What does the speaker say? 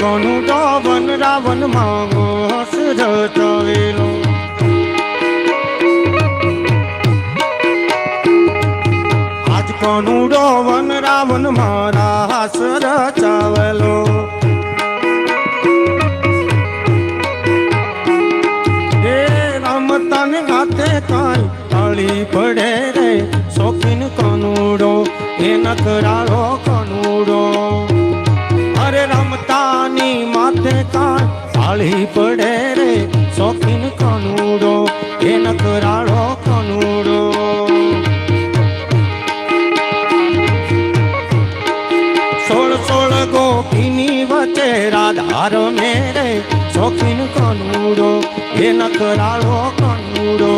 કોનુડો one Ravan માંગો હસ રચાવેલો આજ કોનુડો વન રાવણ મારા હસ રચાવેલો એ રમતા ને ગાતે કાંઈ તાળી પડે રે શોખીન કોનુડો એ નકરાળો કોનુડો અરે રમતાની માથે કાંઈ તાળી પડે રે શોખીન કોનુડો એ નકરાળો કોનુડો સોળ સોળ ગોપીની વચ્ચે રાધારો ને રે શોખીન કોનુડો એ નકરાળો કોનુડો